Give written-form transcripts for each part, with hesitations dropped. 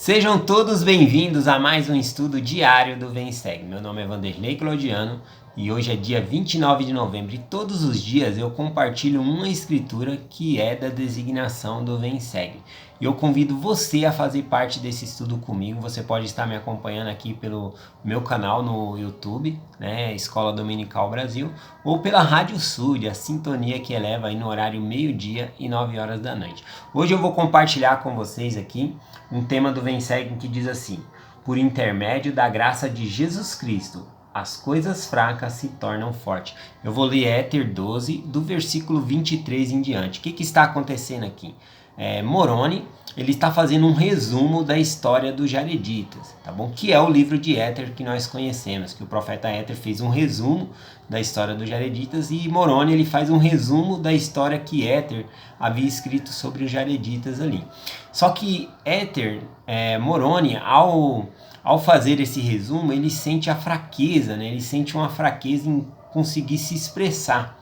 Sejam todos bem-vindos a mais um estudo diário do Vem e Segue. Meu nome é Vanderlei Claudiano e hoje é dia 29 de novembro e todos os dias eu compartilho uma escritura que é da designação do Vem e Segue. E eu convido você a fazer parte desse estudo comigo. Você pode estar me acompanhando aqui pelo meu canal no YouTube, né, Escola Dominical Brasil, ou pela Rádio Sul, a sintonia que eleva aí no horário meio-dia e 9 horas da noite. Hoje eu vou compartilhar com vocês aqui um tema do Vem e Segue que diz assim: por intermédio da graça de Jesus Cristo, as coisas fracas se tornam fortes. Eu vou ler Éter 12, do versículo 23 em diante. O que está acontecendo aqui? Moroni, ele está fazendo um resumo da história dos Jareditas, tá bom? Que é o livro de Éter que nós conhecemos, que o profeta Éter fez um resumo da história dos Jareditas e Moroni ele faz um resumo da história que Éter havia escrito sobre os Jareditas ali. Só que Éter, Moroni, ao fazer esse resumo, ele sente a fraqueza, né? Ele sente uma fraqueza em conseguir se expressar.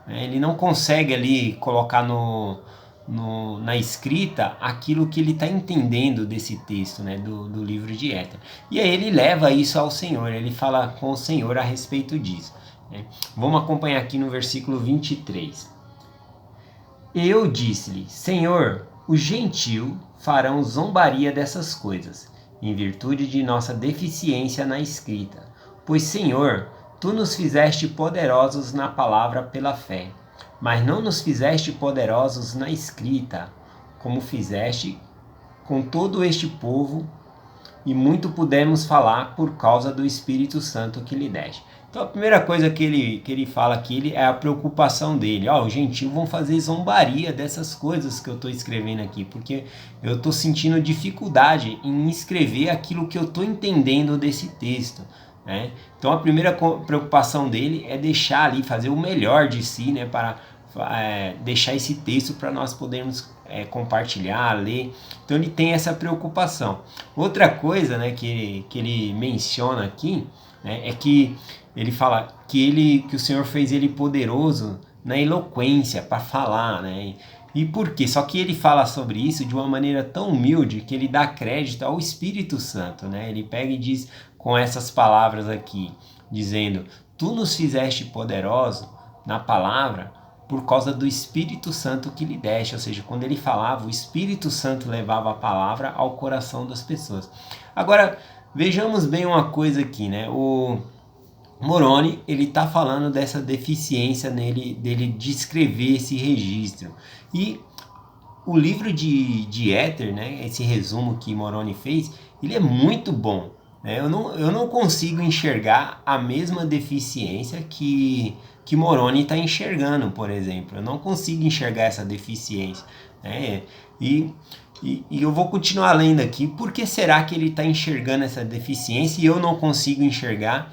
Né? Ele não consegue ali colocar na escrita aquilo que ele está entendendo desse texto, né, do livro de Éter. E aí ele leva isso ao Senhor, ele fala com o Senhor a respeito disso. Né? Vamos acompanhar aqui no versículo 23. Eu disse-lhe, Senhor, os gentios farão zombaria dessas coisas, em virtude de nossa deficiência na escrita. Pois, Senhor, tu nos fizeste poderosos na palavra pela fé, mas não nos fizeste poderosos na escrita, como fizeste com todo este povo, e muito pudemos falar por causa do Espírito Santo que lhe deste. Então a primeira coisa que ele fala aqui é a preocupação dele. Os gentios vão fazer zombaria dessas coisas que eu estou escrevendo aqui, porque eu estou sentindo dificuldade em escrever aquilo que eu estou entendendo desse texto. Né? Então a primeira preocupação dele é deixar ali, fazer o melhor de si, né, para deixar esse texto para nós podermos compartilhar, ler. Então ele tem essa preocupação. Outra coisa, né, que ele menciona aqui, né, é que ele fala que o Senhor fez ele poderoso na eloquência para falar, né? E por quê? Só que ele fala sobre isso de uma maneira tão humilde que ele dá crédito ao Espírito Santo, né? Ele pega e diz com essas palavras aqui, dizendo: tu nos fizeste poderoso na palavra por causa do Espírito Santo que lhe deste. Ou seja, quando ele falava, o Espírito Santo levava a palavra ao coração das pessoas. Agora, vejamos bem uma coisa aqui, né? O Moroni, ele está falando dessa deficiência dele de escrever esse registro. E o livro de Éter, né, esse resumo que Moroni fez, ele é muito bom. Né? Eu não consigo enxergar a mesma deficiência que Moroni está enxergando, por exemplo. Eu não consigo enxergar essa deficiência. Né? E eu vou continuar lendo aqui. Por que será que ele está enxergando essa deficiência e eu não consigo enxergar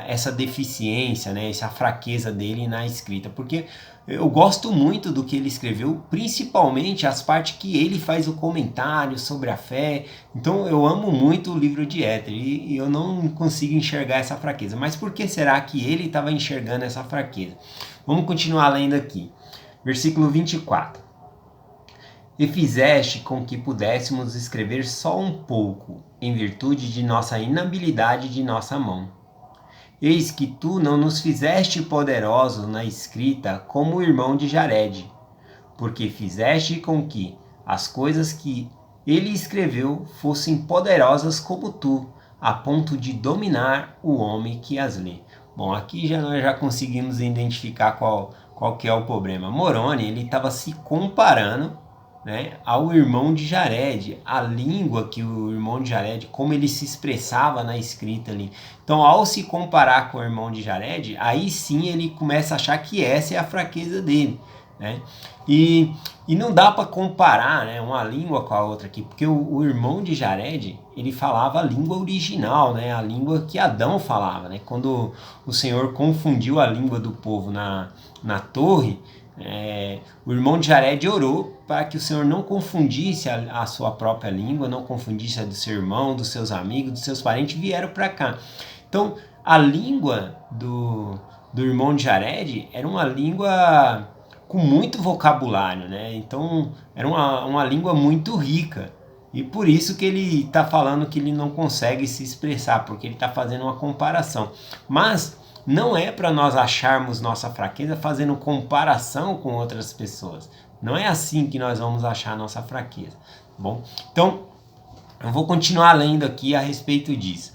essa deficiência, né, essa fraqueza dele na escrita? Porque eu gosto muito do que ele escreveu, principalmente as partes que ele faz o comentário sobre a fé. Então eu amo muito o livro de Éter e eu não consigo enxergar essa fraqueza. Mas por que será que ele estava enxergando essa fraqueza? Vamos continuar lendo aqui. Versículo 24. E fizeste com que pudéssemos escrever só um pouco, em virtude de nossa inabilidade de nossa mão. Eis que tu não nos fizeste poderosos na escrita como o irmão de Jared, porque fizeste com que as coisas que ele escreveu fossem poderosas como tu, a ponto de dominar o homem que as lê. Bom, aqui nós já conseguimos identificar qual que é o problema. Moroni, ele estava se comparando, né, ao irmão de Jared, a língua que o irmão de Jared, como ele se expressava na escrita ali. Então, ao se comparar com o irmão de Jared, aí sim ele começa a achar que essa é a fraqueza dele. Né? E não dá para comparar, né, uma língua com a outra aqui, porque o irmão de Jared, ele falava a língua original, né, a língua que Adão falava. Né? Quando o Senhor confundiu a língua do povo na torre, o irmão de Jared orou para que o Senhor não confundisse a sua própria língua, não confundisse a do seu irmão, dos seus amigos, dos seus parentes, vieram para cá. Então, a língua do irmão de Jared era uma língua com muito vocabulário, né? Então, era uma língua muito rica. E por isso que ele está falando que ele não consegue se expressar, porque ele está fazendo uma comparação. Mas não é para nós acharmos nossa fraqueza fazendo comparação com outras pessoas. Não é assim que nós vamos achar nossa fraqueza. Bom, então eu vou continuar lendo aqui a respeito disso.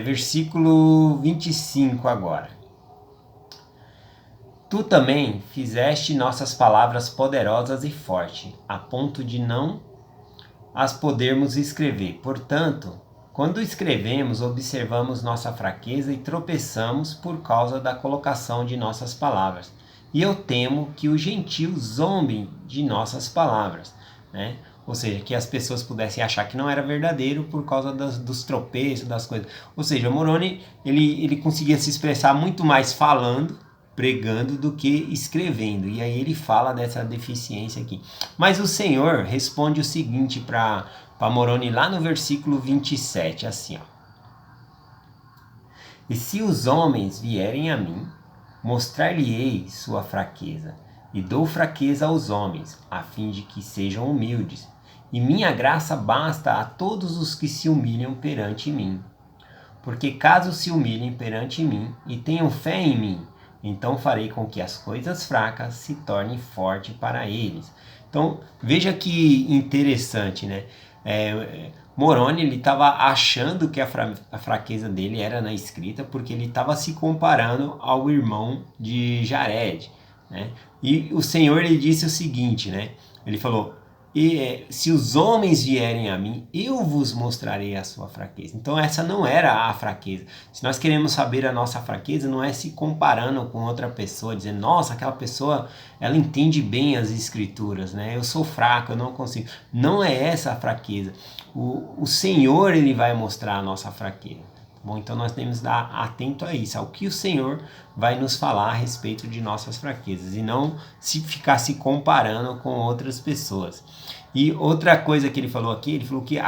Versículo 25 agora. Tu também fizeste nossas palavras poderosas e fortes, a ponto de não as podermos escrever. Portanto, quando escrevemos, observamos nossa fraqueza e tropeçamos por causa da colocação de nossas palavras. E eu temo que os gentios zombem de nossas palavras, né? Ou seja, que as pessoas pudessem achar que não era verdadeiro por causa dos tropeços, das coisas. Ou seja, o Moroni, ele conseguia se expressar muito mais falando, pregando, do que escrevendo. E aí ele fala dessa deficiência aqui. Mas o Senhor responde o seguinte para Moroni lá no versículo 27, assim, ó. E se os homens vierem a mim, mostrar-lhe-ei sua fraqueza, e dou fraqueza aos homens, a fim de que sejam humildes. E minha graça basta a todos os que se humilham perante mim. Porque caso se humilhem perante mim e tenham fé em mim, então farei com que as coisas fracas se tornem fortes para eles. Então, veja que interessante, né? Moroni, ele estava achando que a fraqueza dele era na escrita, porque ele estava se comparando ao irmão de Jared, né? E o Senhor, ele disse o seguinte, né? Ele falou, se os homens vierem a mim, eu vos mostrarei a sua fraqueza. Então essa não era a fraqueza. Se nós queremos saber a nossa fraqueza, não é se comparando com outra pessoa, dizendo, nossa, aquela pessoa, ela entende bem as escrituras, né? Eu sou fraco, eu não consigo. Não é essa a fraqueza. O Senhor, ele vai mostrar a nossa fraqueza. Bom, então nós temos que estar atento a isso, ao que o Senhor vai nos falar a respeito de nossas fraquezas, e não se ficar se comparando com outras pessoas. E outra coisa que ele falou aqui, ele falou que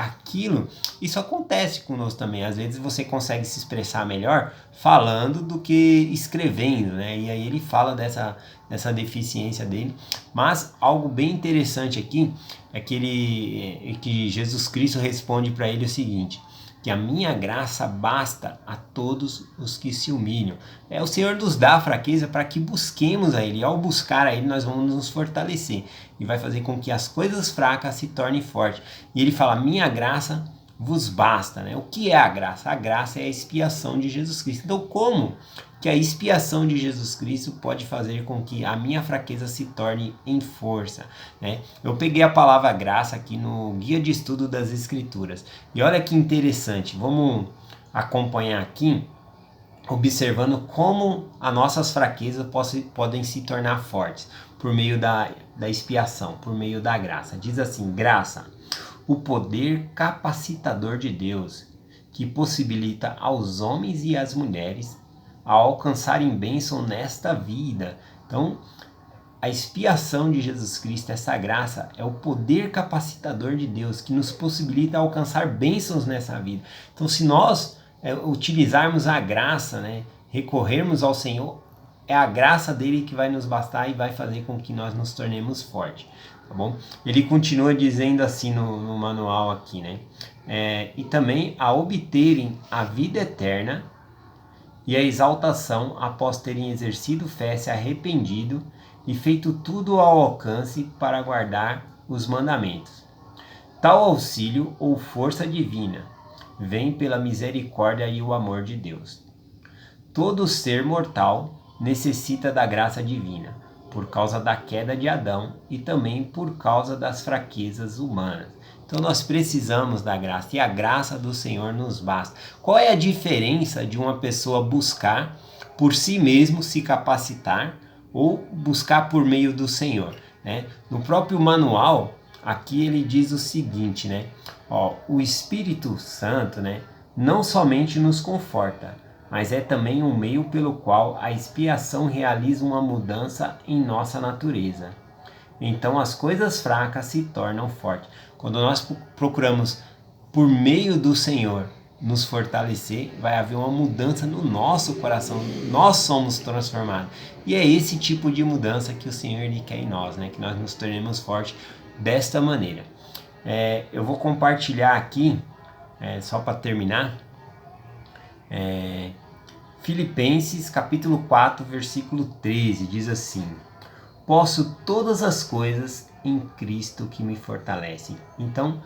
isso acontece conosco também. Às vezes você consegue se expressar melhor falando do que escrevendo, né? E aí ele fala dessa deficiência dele. Mas algo bem interessante aqui é que Jesus Cristo responde para ele o seguinte, que a minha graça basta a todos os que se humilham. O Senhor nos dá a fraqueza para que busquemos a Ele. E ao buscar a Ele, nós vamos nos fortalecer. E vai fazer com que as coisas fracas se tornem fortes. E Ele fala, minha graça vos basta, né? O que é a graça? A graça é a expiação de Jesus Cristo. Então, como que a expiação de Jesus Cristo pode fazer com que a minha fraqueza se torne em força, né? Eu peguei a palavra graça aqui no Guia de Estudo das Escrituras. E olha que interessante, vamos acompanhar aqui, observando como as nossas fraquezas podem se tornar fortes por meio da expiação, por meio da graça. Diz assim, graça, o poder capacitador de Deus, que possibilita aos homens e às mulheres a alcançarem bênção nesta vida. Então, a expiação de Jesus Cristo, essa graça, é o poder capacitador de Deus que nos possibilita alcançar bênçãos nessa vida. Então, se nós utilizarmos a graça, né, recorrermos ao Senhor, é a graça dele que vai nos bastar e vai fazer com que nós nos tornemos fortes. Tá bom? Ele continua dizendo assim no manual aqui, né? E também a obterem a vida eterna e a exaltação após terem exercido fé, se arrependido e feito tudo ao alcance para guardar os mandamentos. Tal auxílio ou força divina vem pela misericórdia e o amor de Deus. Todo ser mortal necessita da graça divina, por causa da queda de Adão e também por causa das fraquezas humanas. Então nós precisamos da graça e a graça do Senhor nos basta. Qual é a diferença de uma pessoa buscar por si mesmo se capacitar ou buscar por meio do Senhor, né? No próprio manual, aqui ele diz o seguinte, né? O Espírito Santo, né, não somente nos conforta, mas é também um meio pelo qual a expiação realiza uma mudança em nossa natureza. Então as coisas fracas se tornam fortes. Quando nós procuramos por meio do Senhor nos fortalecer, vai haver uma mudança no nosso coração. Nós somos transformados. E é esse tipo de mudança que o Senhor ele quer em nós, né? Que nós nos tornemos fortes desta maneira. Eu vou compartilhar aqui, só para terminar, Filipenses capítulo 4, versículo 13, diz assim: posso todas as coisas em Cristo que me fortalece. Então,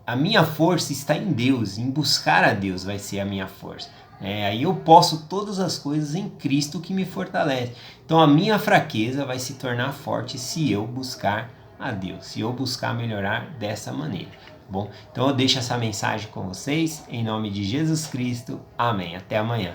a minha força está em Deus, em buscar a Deus vai ser a minha força. Aí eu posso todas as coisas em Cristo que me fortalece. Então a minha fraqueza vai se tornar forte se eu buscar a Deus, se eu buscar melhorar dessa maneira. Bom, então eu deixo essa mensagem com vocês, em nome de Jesus Cristo. Amém. Até amanhã.